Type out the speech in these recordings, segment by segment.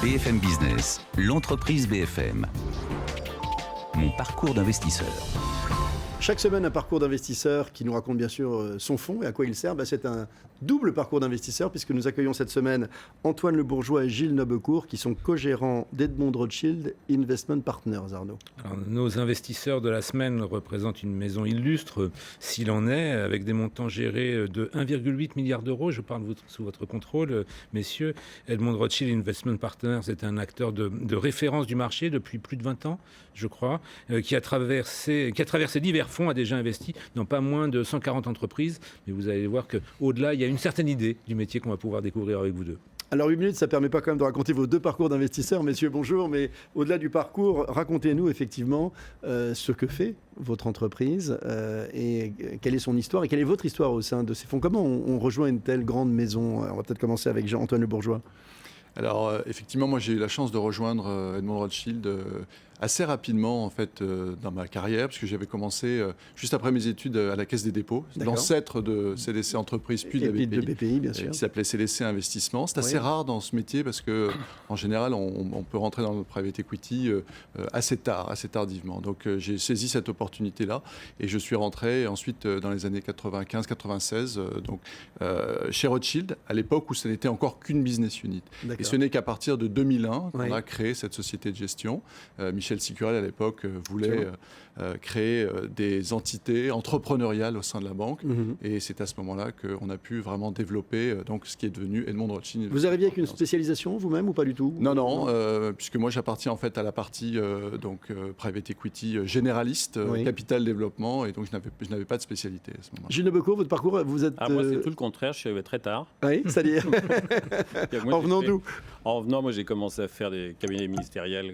BFM Business, l'entreprise BFM. Mon parcours d'investisseur. Chaque semaine, un parcours d'investisseur qui nous raconte bien sûr son fonds et à quoi il sert. C'est un double parcours d'investisseur puisque nous accueillons cette semaine Antoine Le Bourgeois et Gilles Nobecourt qui sont co-gérants d'Edmond Rothschild Investment Partners. Arnaud. Alors, nos investisseurs de la semaine représentent une maison illustre, s'il en est, avec des montants gérés de 1,8 milliard d'euros. Je parle sous votre contrôle, messieurs. Edmond Rothschild Investment Partners est un acteur de référence du marché depuis plus de 20 ans, je crois, qui a traversé divers fonds, a déjà investi dans pas moins de 140 entreprises. Mais vous allez voir qu'au-delà, il y a une certaine idée du métier qu'on va pouvoir découvrir avec vous deux. Alors 8 minutes, ça ne permet pas quand même de raconter vos deux parcours d'investisseurs. Messieurs, bonjour. Mais au-delà du parcours, racontez-nous effectivement ce que fait votre entreprise et quelle est son histoire et quelle est votre histoire au sein de ces fonds. Comment on rejoint une telle grande maison? On va peut-être commencer avec Antoine Le Bourgeois. Alors effectivement, moi j'ai eu la chance de rejoindre Edmond Rothschild assez rapidement en fait dans ma carrière, puisque j'avais commencé juste après mes études à la Caisse des dépôts, l'ancêtre de CDC Entreprises puis de la BPI, bien sûr. Qui s'appelait CDC Investissement. C'est assez rare dans ce métier parce que en général on peut rentrer dans le private equity assez tardivement. Donc j'ai saisi cette opportunité-là et je suis rentré ensuite dans les années 95-96 chez Rothschild à l'époque où ce n'était encore qu'une business unit. Et ce n'est qu'à partir de 2001 qu'on a créé cette société de gestion. Michel Sicurel, à l'époque, voulait créer des entités entrepreneuriales au sein de la banque. Et c'est à ce moment-là qu'on a pu vraiment développer donc, ce qui est devenu Edmond Rothschild. Vous arriviez avec une spécialisation vous-même ou pas du tout? Non, puisque moi j'appartiens en fait à la partie private equity généraliste, capital développement, et donc je n'avais pas de spécialité à ce moment-là. Gilles Nobecourt, votre parcours, vous êtes... moi c'est tout le contraire, je suis arrivé très tard. Oui, c'est-à-dire en venant d'où? En venant, moi j'ai commencé à faire des cabinets ministériels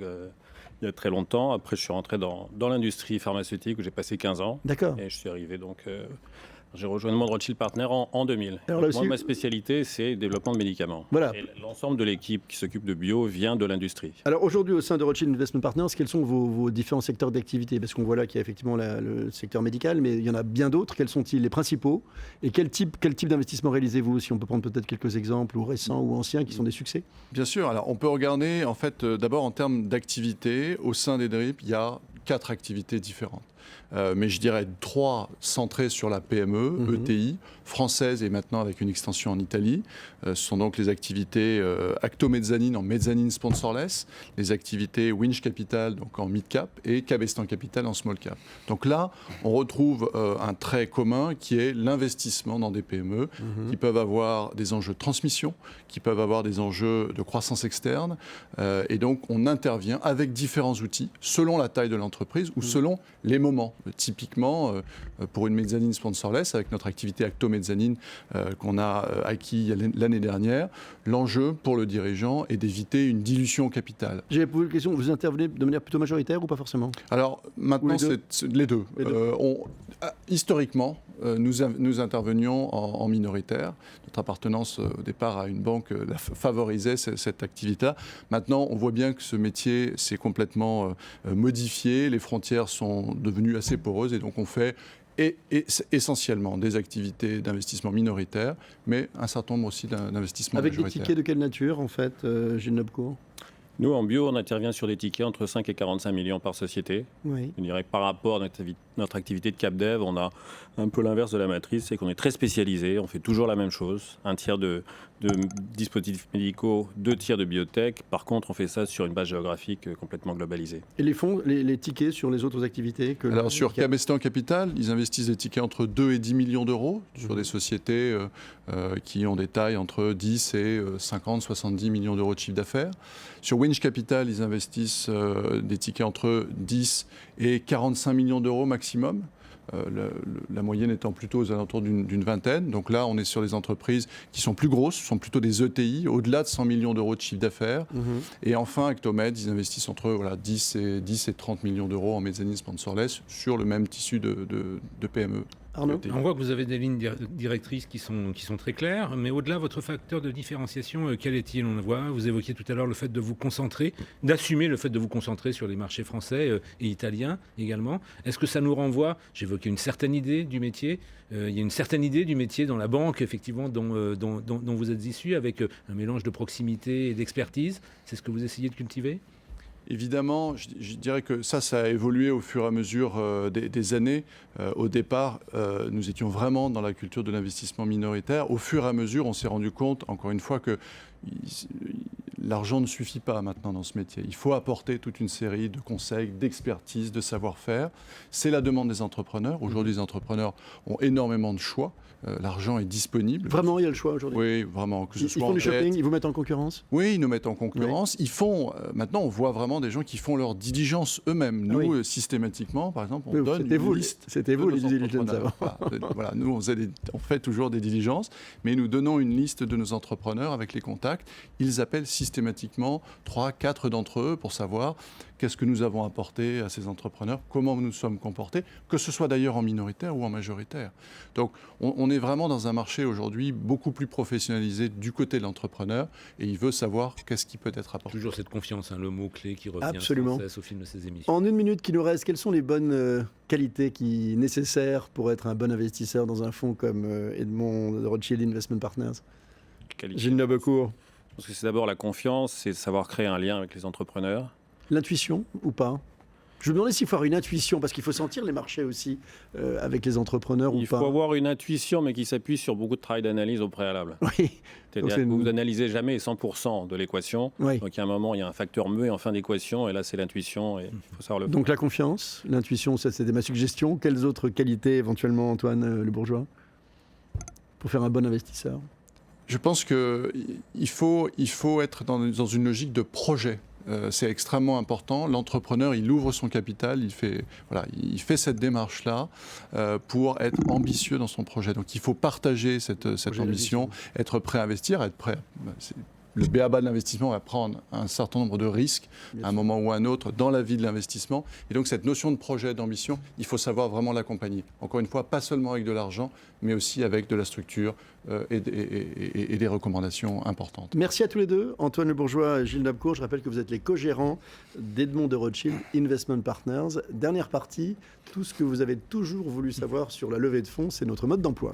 il y a très longtemps. Après, je suis rentré dans l'industrie pharmaceutique où j'ai passé 15 ans. D'accord. Et je suis arrivé donc... j'ai rejoint Edmond Rothschild Partners en 2000. Alors, moi, ma spécialité, c'est le développement de médicaments. Voilà. Et l'ensemble de l'équipe qui s'occupe de bio vient de l'industrie. Alors aujourd'hui, au sein de Rothschild Investment Partners, quels sont vos différents secteurs d'activité? Parce qu'on voit là qu'il y a effectivement le secteur médical, mais il y en a bien d'autres. Quels sont-ils les principaux? Et quel type d'investissement réalisez-vous? Si on peut prendre peut-être quelques exemples, ou récents ou anciens, qui sont des succès. Bien sûr. Alors on peut regarder, en fait, d'abord en termes d'activité. Au sein des DRIP, il y a 4 activités différentes. Mais je dirais 3 centrées sur la PME, ETI, française et maintenant avec une extension en Italie. Ce sont donc les activités Acto-Mezzanine en mezzanine sponsorless, les activités Winch Capital donc en mid-cap et Cabestan Capital en small-cap. Donc là, on retrouve un trait commun qui est l'investissement dans des PME qui peuvent avoir des enjeux de transmission, qui peuvent avoir des enjeux de croissance externe. Et donc, on intervient avec différents outils selon la taille de l'entreprise ou selon les moments. Typiquement, pour une mezzanine sponsorless, avec notre activité Acto-Mezzanine qu'on a acquis l'année dernière, l'enjeu pour le dirigeant est d'éviter une dilution au capital. J'ai posé une question, vous intervenez de manière plutôt majoritaire ou pas forcément? Alors, maintenant, c'est les deux. Historiquement, nous intervenions en minoritaire. Notre appartenance au départ à une banque favorisait cette activité-là. Maintenant, on voit bien que ce métier s'est complètement modifié. Les frontières sont devenues assez poreuses et donc on fait essentiellement des activités d'investissement minoritaire, mais un certain nombre aussi d'investissements majoritaires. Avec des tickets de quelle nature, en fait, Gilles Nobecourt? Nous, en bio, on intervient sur des tickets entre 5 et 45 millions par société. Oui. Je dirais que par rapport à notre activité de CapDev, on a un peu l'inverse de la matrice, c'est qu'on est très spécialisé, on fait toujours la même chose, 1 tiers de dispositifs médicaux, 2 tiers de biotech. Par contre, on fait ça sur une base géographique complètement globalisée. Et les fonds, les tickets sur les autres activités Alors sur Cabestan Capital, ils investissent des tickets entre 2 et 10 millions d'euros sur des sociétés qui ont des tailles entre 10 et 50, 70 millions d'euros de chiffre d'affaires. Sur Winch Capital, ils investissent des tickets entre 10 et 45 millions d'euros maximum. La moyenne étant plutôt aux alentours d'une vingtaine. Donc là, on est sur des entreprises qui sont plus grosses, ce sont plutôt des ETI, au-delà de 100 millions d'euros de chiffre d'affaires. Et enfin, Actomed, ils investissent entre 10 et 30 millions d'euros en mezzanine sponsorless sur le même tissu de PME. Arnaud ? On voit que vous avez des lignes directrices qui sont très claires, mais au-delà, votre facteur de différenciation, quel est-il ? On le voit, vous évoquiez tout à l'heure le fait de vous concentrer, d'assumer le fait de vous concentrer sur les marchés français et italiens également. Est-ce que ça nous renvoie, j'évoquais une certaine idée du métier, il y a une certaine idée du métier dans la banque, effectivement, dont vous êtes issu, avec un mélange de proximité et d'expertise. C'est ce que vous essayez de cultiver ? Évidemment, je dirais que ça a évolué au fur et à mesure des années. Au départ, nous étions vraiment dans la culture de l'investissement minoritaire. Au fur et à mesure, on s'est rendu compte, encore une fois, que l'argent ne suffit pas maintenant dans ce métier. Il faut apporter toute une série de conseils, d'expertise, de savoir-faire. C'est la demande des entrepreneurs. Aujourd'hui, les entrepreneurs ont énormément de choix. L'argent est disponible. Vraiment, il y a le choix aujourd'hui. Oui, vraiment. Ils font du shopping, ils vous mettent en concurrence ? Oui, ils nous mettent en concurrence. Oui. Ils font, maintenant, on voit vraiment des gens qui font leur diligence eux-mêmes. Nous, systématiquement, par exemple, on donne une liste. C'était vous, les diligences avant. Voilà, nous, on fait toujours des diligences, mais nous donnons une liste de nos entrepreneurs avec les contacts. Ils appellent systématiquement 3, 4 d'entre eux pour savoir qu'est-ce que nous avons apporté à ces entrepreneurs, comment nous nous sommes comportés, que ce soit d'ailleurs en minoritaire ou en majoritaire. Donc, on est vraiment dans un marché aujourd'hui beaucoup plus professionnalisé du côté de l'entrepreneur et il veut savoir qu'est-ce qui peut être apporté. Toujours cette confiance, le mot-clé qui revient Absolument. sans cesse au fil de ces émissions. En une minute qui nous reste, quelles sont les bonnes qualités nécessaires pour être un bon investisseur dans un fonds comme Edmond de Rothschild Investment Partners ? Gilles Nabecourt. Je pense que c'est d'abord la confiance, c'est savoir créer un lien avec les entrepreneurs. L'intuition ou pas ? Je me demandais s'il faut avoir une intuition, parce qu'il faut sentir les marchés aussi avec les entrepreneurs ou pas. Il faut avoir une intuition, mais qui s'appuie sur beaucoup de travail d'analyse au préalable. Oui. C'est-à-dire que vous n'analysez jamais 100% de l'équation. Oui. Donc, il y a un moment, il y a un facteur muet en fin d'équation, et là, c'est l'intuition, et il faut savoir le faire. Donc, la confiance, l'intuition, ça, c'était ma suggestion. Quelles autres qualités, éventuellement, Antoine Le Bourgeois, pour faire un bon investisseur ? Je pense qu'il faut être dans une logique de projet. C'est extrêmement important. L'entrepreneur, il ouvre son capital, il fait cette démarche-là pour être ambitieux dans son projet. Donc, il faut partager cette ambition, être prêt à investir, être prêt. Le b.a.-ba de l'investissement va prendre un certain nombre de risques à un moment ou à un autre dans la vie de l'investissement. Et donc, cette notion de projet, d'ambition, il faut savoir vraiment l'accompagner. Encore une fois, pas seulement avec de l'argent, mais aussi avec de la structure et des recommandations importantes. Merci à tous les deux, Antoine Le Bourgeois et Gilles Nabecourt. Je rappelle que vous êtes les co-gérants d'Edmond de Rothschild Investment Partners. Dernière partie, tout ce que vous avez toujours voulu savoir sur la levée de fonds, c'est notre mode d'emploi.